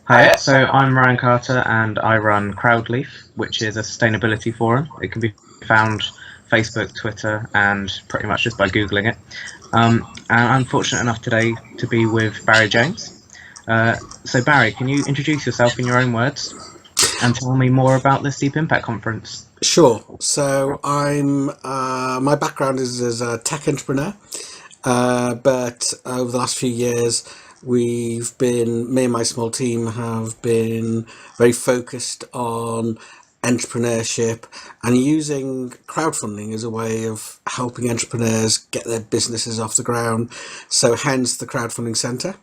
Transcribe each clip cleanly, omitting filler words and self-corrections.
Hi, so I'm Ryan Carter and I run Crowdleaf, which is a sustainability forum. It can be found Facebook, Twitter, and pretty much just by Googling it. And I'm fortunate enough today to be with Barry James. So, Barry, can you introduce yourself in your own words and tell me more about this Deep Impact Conference? Sure. So I'm my background is as a tech entrepreneur, but over the last few years, me and my small team have been very focused on entrepreneurship and using crowdfunding as a way of helping entrepreneurs get their businesses off the ground. So hence the crowdfunding centre.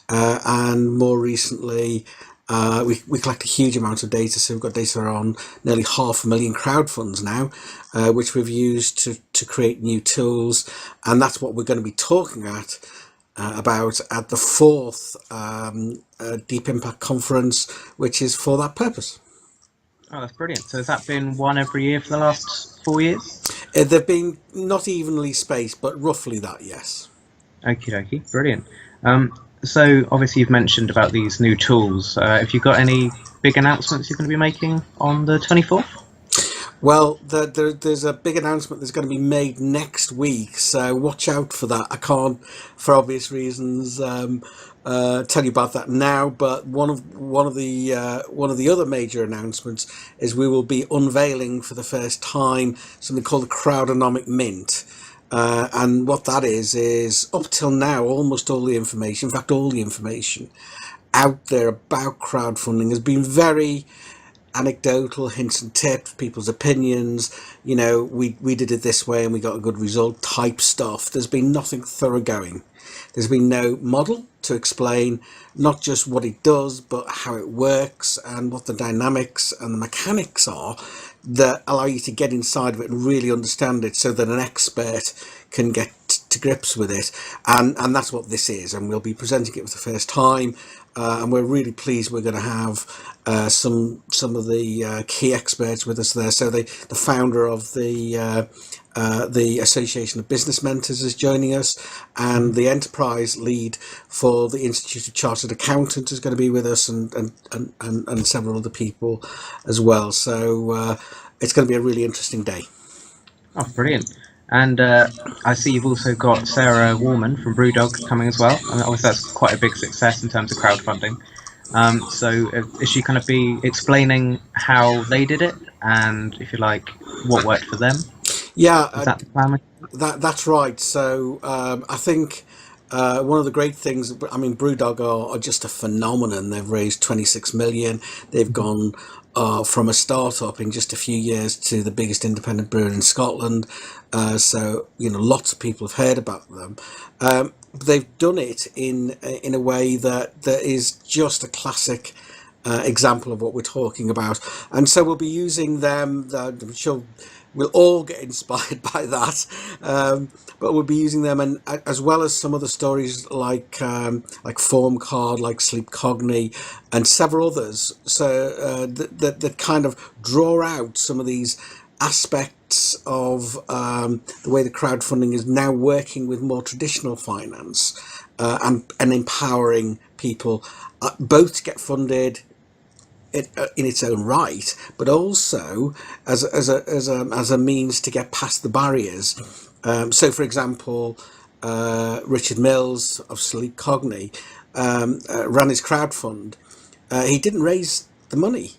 And more recently, we collect a huge amount of data. So we've got data on nearly 500,000 crowd funds now, which we've used to create new tools. And that's what we're going to be talking about at the fourth Deep Impact Conference, which is for that purpose. Oh, that's brilliant. So, has that been one every year for the last 4 years? They've been not evenly spaced, but roughly that, yes. Okie dokie, brilliant. So obviously you've mentioned about these new tools. Have you got any big announcements you're going to be making on the 24th? Well, there's a big announcement that's going to be made next week, so watch out for that. I can't, for obvious reasons, tell you about that now. But one of the other major announcements is we will be unveiling for the first time something called the Crowdonomic Mint. And what that is up till now, almost all the information, in fact, all the information out there about crowdfunding has been very anecdotal, hints and tips, people's opinions. We did it this way and we got a good result type stuff. There's been nothing thoroughgoing. There's been no model to explain not just what it does, but how it works and what the dynamics and the mechanics are that allow you to get inside of it and really understand it so that an expert can get to grips with it. And that's what this is. And we'll be presenting it for the first time. And we're really pleased we're going to have some of the key experts with us there. So the founder of the Association of Business Mentors is joining us, and the enterprise lead for the Institute of Chartered Accountants is going to be with us, and several other people as well. So it's going to be a really interesting day. Oh, brilliant. And I see you've also got Sarah Warman from Brewdog coming as well. And obviously that's quite a big success in terms of crowdfunding. So is she kind of be explaining how they did it and, if you like, what worked for them? Yeah, Is that the plan? that's right. So I think one of the great things, I mean, Brewdog are just a phenomenon. They've raised 26 million. They've gone from a startup in just a few years to the biggest independent brewer in Scotland. So lots of people have heard about them. They've done it in a way that is just a classic example of what we're talking about, and so we'll be using them. I'm sure we'll all get inspired by that, but we'll be using them, and as well as some other stories like Form Card, like Sleep Cogni, and several others. So that kind of draw out some of these aspects of the way the crowdfunding is now working with more traditional finance, and empowering people both to get funded in its own right, but also as a means to get past the barriers. So, for example, Richard Mills of Sleep Cogni ran his crowdfund. He didn't raise the money.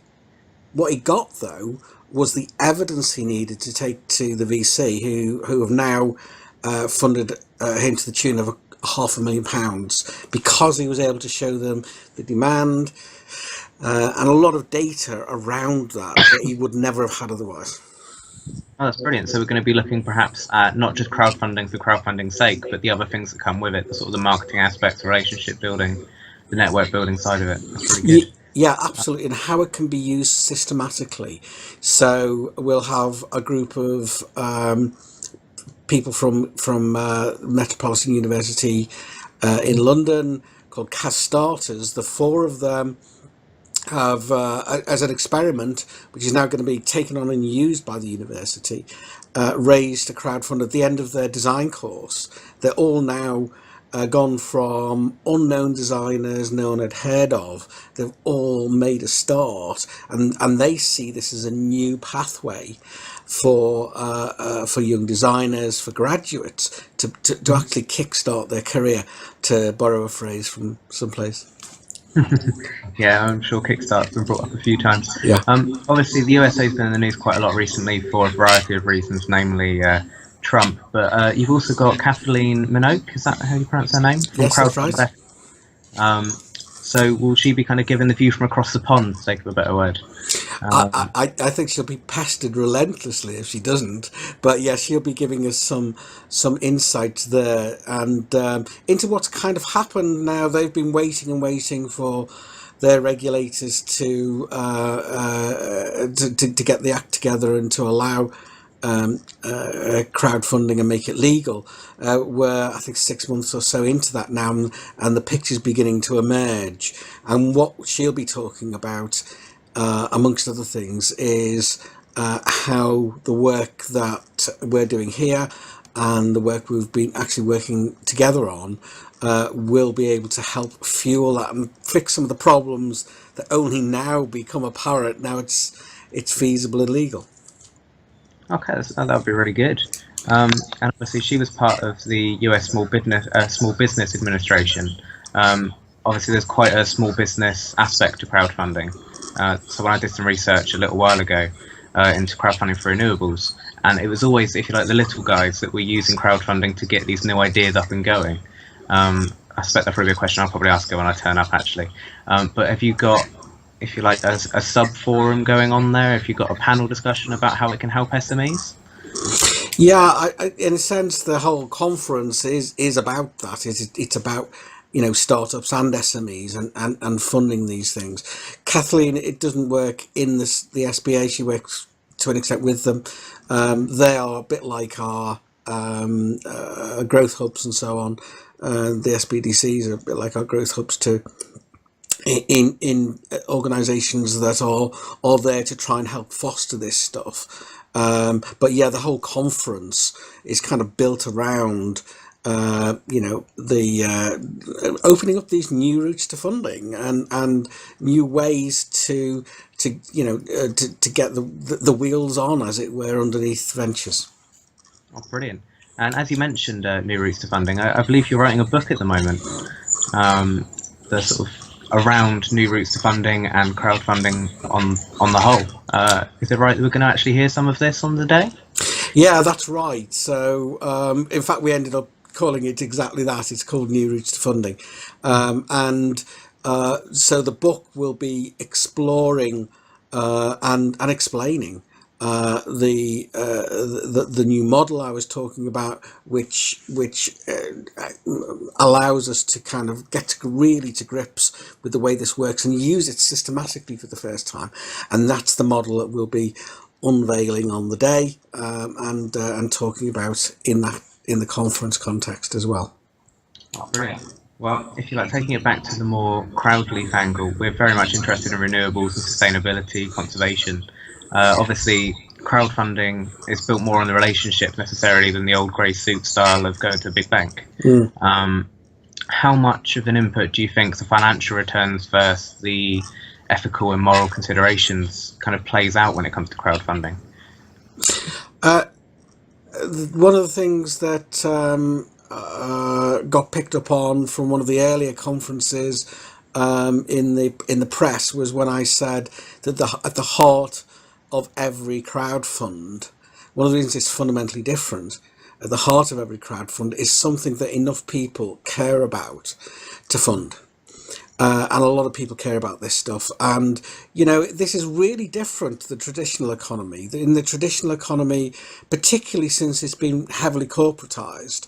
What he got, though, was the evidence he needed to take to the VC, who have now funded him to the tune of £500,000, because he was able to show them the demand and a lot of data around that he would never have had otherwise. Oh, that's brilliant. So we're going to be looking perhaps at not just crowdfunding for crowdfunding's sake, but the other things that come with it, the sort of the marketing aspects, relationship building, the network building side of it. That's really good. Yeah, absolutely, and how it can be used systematically. So we'll have a group of people from Metropolitan University in London called Cast Starters. The four of them have, as an experiment, which is now going to be taken on and used by the university, raised a crowdfund at the end of their design course. They're all now gone from unknown designers, known unheard of. They've all made a start, and they see this as a new pathway for young designers, for graduates to actually kickstart their career, to borrow a phrase from someplace. Yeah, I'm sure Kickstarter's been brought up a few times. Yeah. Obviously, the USA's been in the news quite a lot recently for a variety of reasons, namely Trump. But you've also got Kathleen Minogue, is that how you pronounce her name? From Yes, that's right. So will she be kind of given the view from across the pond, to think of a better word? I think she'll be pestered relentlessly if she doesn't. But yeah, she'll be giving us some insights there, and into what's kind of happened now. They've been waiting and waiting for their regulators to get the act together and to allow crowdfunding and make it legal. We're, I think, 6 months or so into that now, and the picture's beginning to emerge. And what she'll be talking about, amongst other things, is how the work that we're doing here and the work we've been actually working together on will be able to help fuel that and fix some of the problems that only now become apparent. Now it's feasible and legal. Okay, that would be really good. And obviously, she was part of the US Small Business Administration. Obviously, there's quite a small business aspect to crowdfunding. So when I did some research a little while ago into crowdfunding for renewables, and it was always, if you like, the little guys that were using crowdfunding to get these new ideas up and going. I suspect that'll probably be a question I'll probably ask her when I turn up, actually. But have you got, if you like, a sub forum going on there? If you've got a panel discussion about how it can help SMEs? Yeah, in a sense, the whole conference is about that. It's about, startups and SMEs and funding these things. Kathleen, it doesn't work in the SBA. She works to an extent with them. They are a bit like our growth hubs and so on. The SBDCs are a bit like our growth hubs too, in organisations that are there to try and help foster this stuff. But yeah, the whole conference is kind of built around the opening up these new routes to funding and new ways to get the wheels on, as it were, underneath ventures. Oh, brilliant. And as you mentioned, new routes to funding, I believe you're writing a book at the moment, the sort of around new routes to funding and crowdfunding on the whole. Is it right that we're going to actually hear some of this on the day? Yeah, that's right. So in fact, we ended up calling it exactly that. It's called New Routes to Funding. And so the book will be exploring and explaining the new model I was talking about, which allows us to kind of get really to grips with the way this works and use it systematically for the first time. And that's the model that we'll be unveiling on the day, and talking about in the conference context as well. Oh, brilliant. Well, if you like, taking it back to the more Crowdleaf angle, we're very much interested in renewables and sustainability, conservation. Obviously, crowdfunding is built more on the relationship necessarily than the old grey suit style of going to a big bank. How much of an input do you think the financial returns versus the ethical and moral considerations kind of plays out when it comes to crowdfunding? One of the things that got picked up on from one of the earlier conferences in the press was when I said that at the heart of every crowdfund, one of the reasons it's fundamentally different, at the heart of every crowdfund is something that enough people care about to fund. And a lot of people care about this stuff. And, this is really different to the traditional economy. In the traditional economy, particularly since it's been heavily corporatized,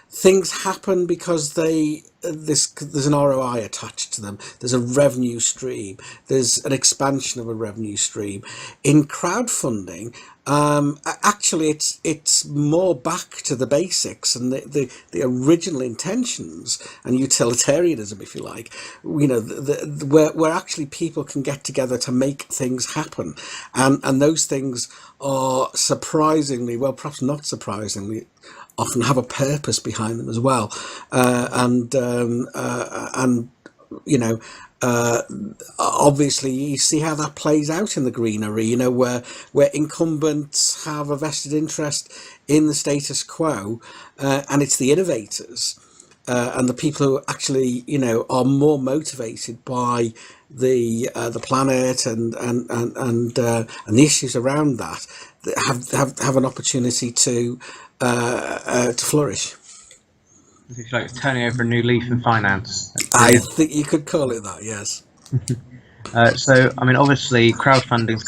things happen because there's an ROI attached to them. There's a revenue stream. There's an expansion of a revenue stream. In crowdfunding, actually, it's more back to the basics and the original intentions and utilitarianism, if you like. Where actually people can get together to make things happen, and those things are surprisingly, well, perhaps not surprisingly, often have a purpose behind them as well, and you know. Obviously, you see how that plays out in the greenery, where incumbents have a vested interest in the status quo, and it's the innovators and the people who actually, are more motivated by the planet and the issues around that have an opportunity to flourish. If you like, turning over a new leaf in finance. I think you could call it that, yes. So, I mean, obviously, crowdfunding's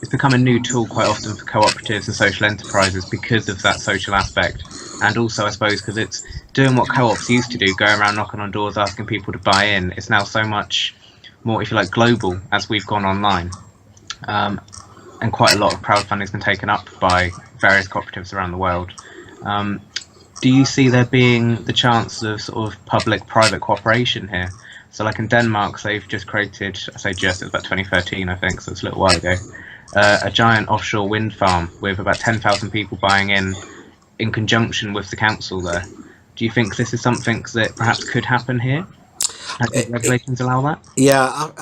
it's become a new tool quite often for cooperatives and social enterprises because of that social aspect, and also, I suppose, because it's doing what co-ops used to do, going around knocking on doors, asking people to buy in. It's now so much more, if you like, global as we've gone online, and quite a lot of crowdfunding's been taken up by various cooperatives around the world. Do you see there being the chance of sort of public-private cooperation here? So like in Denmark, they've just created, I say just, it was about 2013, I think, so it's a little while ago, a giant offshore wind farm with about 10,000 people buying in conjunction with the council there. Do you think this is something that perhaps could happen here? Do regulations allow that? Yeah,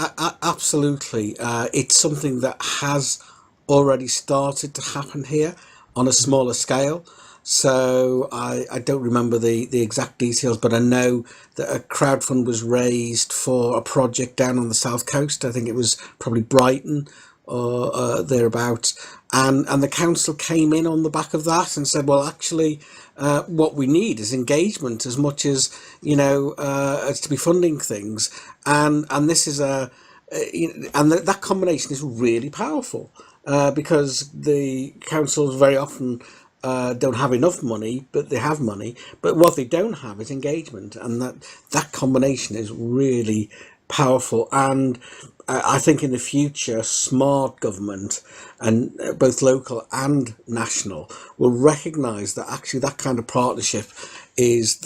absolutely. It's something that has already started to happen here on a smaller scale. So I don't remember the exact details, but I know that a crowdfund was raised for a project down on the south coast. I think it was probably Brighton or thereabouts. And the council came in on the back of that and said, well, actually, what we need is engagement as much as, as to be funding things. And this is that combination is really powerful because the councils very often don't have enough money, but they have money. But what they don't have is engagement, and that combination is really powerful. And I think in the future, smart government, and both local and national, will recognise that actually that kind of partnership has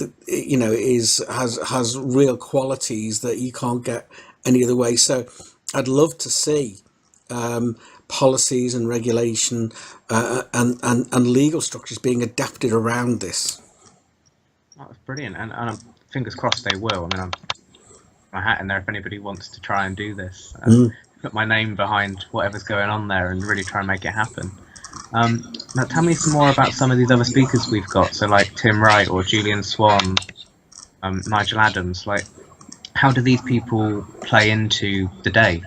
real qualities that you can't get any other way. So I'd love to see policies and regulation and legal structures being adapted around this. That's brilliant, and fingers crossed they will. I mean, I'm my hat in there if anybody wants to try and do this. Put my name behind whatever's going on there and really try and make it happen. Now, tell me some more about some of these other speakers we've got. So, like Tim Wright or Julian Swan, Nigel Adams. Like, how do these people play into the day?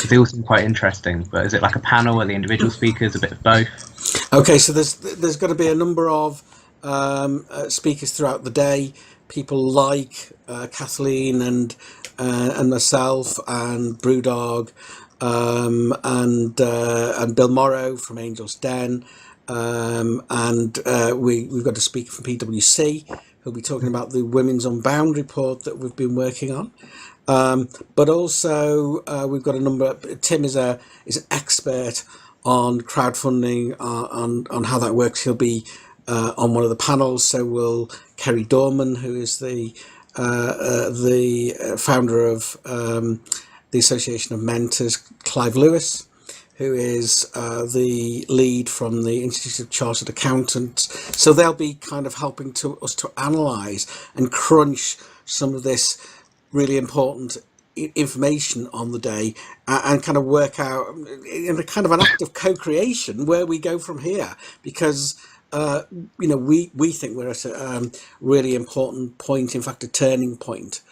They all seem quite interesting, but is it like a panel? Are the individual speakers a bit of both? Okay, so there's got to be a number of speakers throughout the day. People like Kathleen and myself and Brewdog and Bill Morrow from Angel's Den, and we've got a speaker from PwC who'll be talking about the Women's Unbound report that we've been working on. But also we've got a number. Tim is an expert on crowdfunding, on how that works. He'll be on one of the panels. So will Kerry Dorman, who is the founder of the Association of Mentors, Clive Lewis, who is the lead from the Institute of Chartered Accountants. So they'll be kind of helping us to analyse and crunch some of this really important information on the day and kind of work out in a kind of an act of co-creation where we go from here, because we think we're at a really important point, in fact a turning point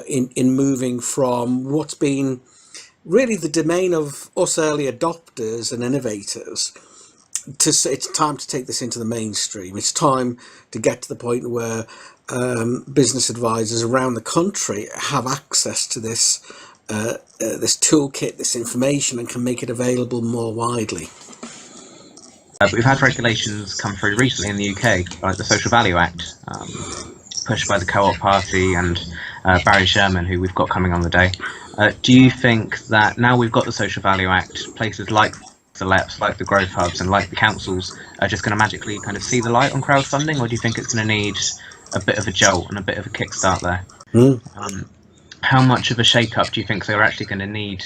in moving from what's been really the domain of us early adopters and innovators to it's time to take this into the mainstream. It's time to get to the point where business advisors around the country have access to this toolkit, this information, and can make it available more widely. But we've had regulations come through recently in the UK, like the Social Value Act, pushed by the Co-op Party and Barry Sherman, who we've got coming on the day. Do you think that now we've got the Social Value Act, places like the LEPs, like the Growth Hubs, and like the councils are just going to magically kind of see the light on crowdfunding, or do you think it's going to need a bit of a jolt and a bit of a kickstart there? How much of a shake-up do you think they're actually going to need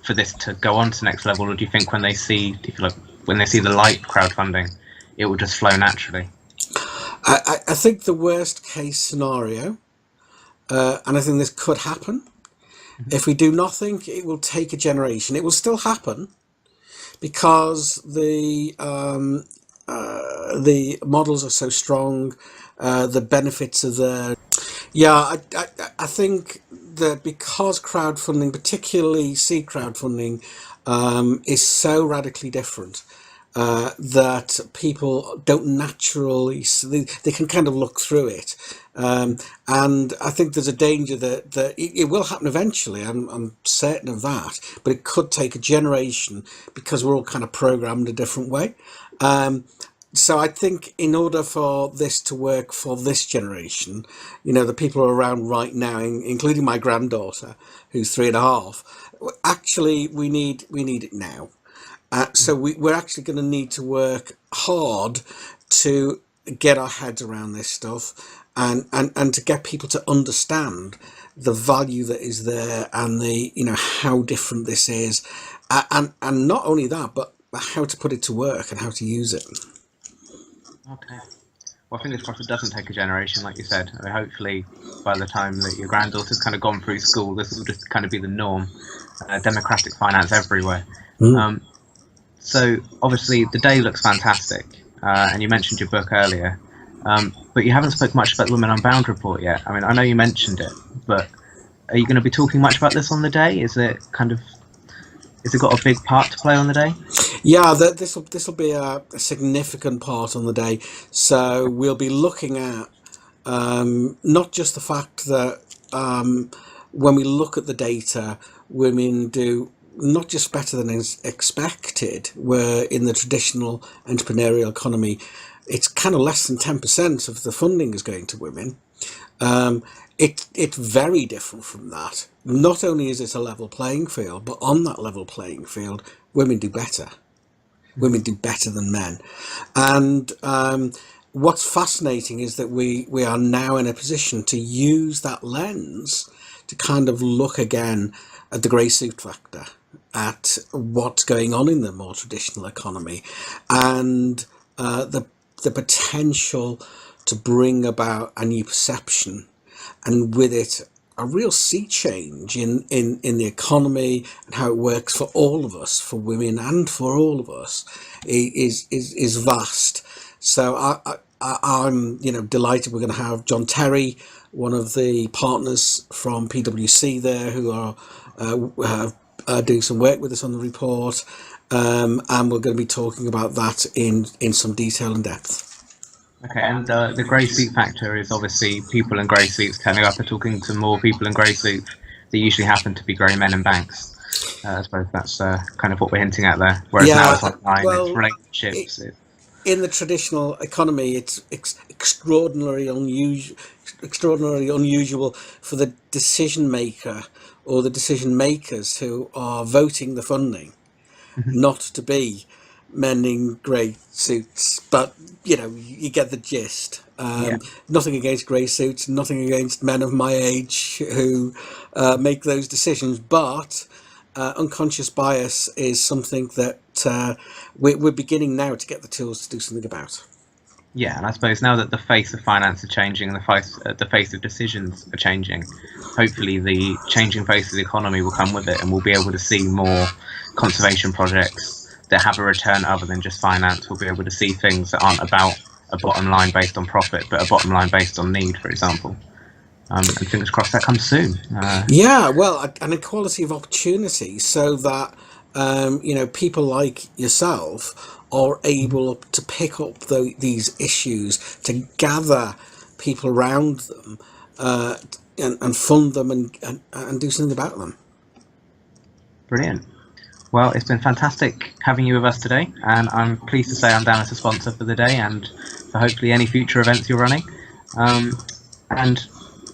for this to go on to the next level, or do you think when they see, the light crowdfunding, it will just flow naturally? I think the worst case scenario, and I think this could happen, if we do nothing, it will take a generation. It will still happen because the models are so strong, the benefits are there. Yeah, I think that because crowdfunding, particularly seed crowdfunding, is so radically different, that people don't naturally, they can kind of look through it. And I think there's a danger that it will happen eventually. I'm certain of that, but it could take a generation because we're all kind of programmed a different way. So I think in order for this to work for this generation, the people who are around right now, including my granddaughter, who's 3.5, actually we need it now. So we're actually going to need to work hard to get our heads around this stuff and to get people to understand the value that is there and how different this is, and not only that, but how to put it to work and how to use it. Okay. Well, fingers crossed it doesn't take a generation, like you said. I mean, hopefully, by the time that your granddaughter's kind of gone through school, this will just kind of be the norm. Democratic finance everywhere. So, obviously, the day looks fantastic, and you mentioned your book earlier, but you haven't spoken much about the Women Unbound report yet. I mean, I know you mentioned it, but are you going to be talking much about this on the day? Has it got a big part to play on the day? Yeah, this will be a significant part on the day. So we'll be looking at not just the fact that when we look at the data, women do not just better than is expected, where in the traditional entrepreneurial economy, it's kind of less than 10% of the funding is going to women. It's very different from that. Not only is it a level playing field, but on that level playing field, women do better. Women do better than men. And what's fascinating is that we are now in a position to use that lens to kind of look again at the grey suit factor, at what's going on in the more traditional economy, and the potential to bring about a new perception, and with it a real sea change in the economy and how it works for all of us, for women and for all of us, is vast. So I'm delighted we're going to have John Terry, one of the partners from PwC there, who are doing some work with us on the report, and we're going to be talking about that in some detail and depth. Okay, and the grey suit factor is obviously people in grey suits turning up and talking to more people in grey suits that usually happen to be grey men in banks. I suppose that's kind of what we're hinting at there. Whereas now it's online, it's relationships. In the traditional economy, it's extraordinarily unusual for the decision maker or the decision makers who are voting the funding not to be men in grey suits, but you get the gist. Nothing against grey suits, nothing against men of my age who make those decisions, but unconscious bias is something that we're beginning now to get the tools to do something about. Yeah, and I suppose now that the face of finance are changing and the face of decisions are changing, hopefully the changing face of the economy will come with it, and we'll be able to see more conservation projects that have a return other than just finance. We'll be able to see things that aren't about a bottom line based on profit, but a bottom line based on need, for example. And fingers crossed that comes soon. An equality of opportunity, so that people like yourself are able to pick up these issues, to gather people around them, and fund them and do something about them. Brilliant. Well, it's been fantastic having you with us today, and I'm pleased to say I'm down as a sponsor for the day and for hopefully any future events you're running. And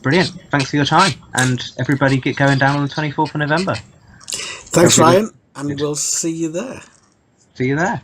brilliant. Thanks for your time, and everybody get going down on the 24th of November. Thanks, Ryan, and we'll see you there. See you there.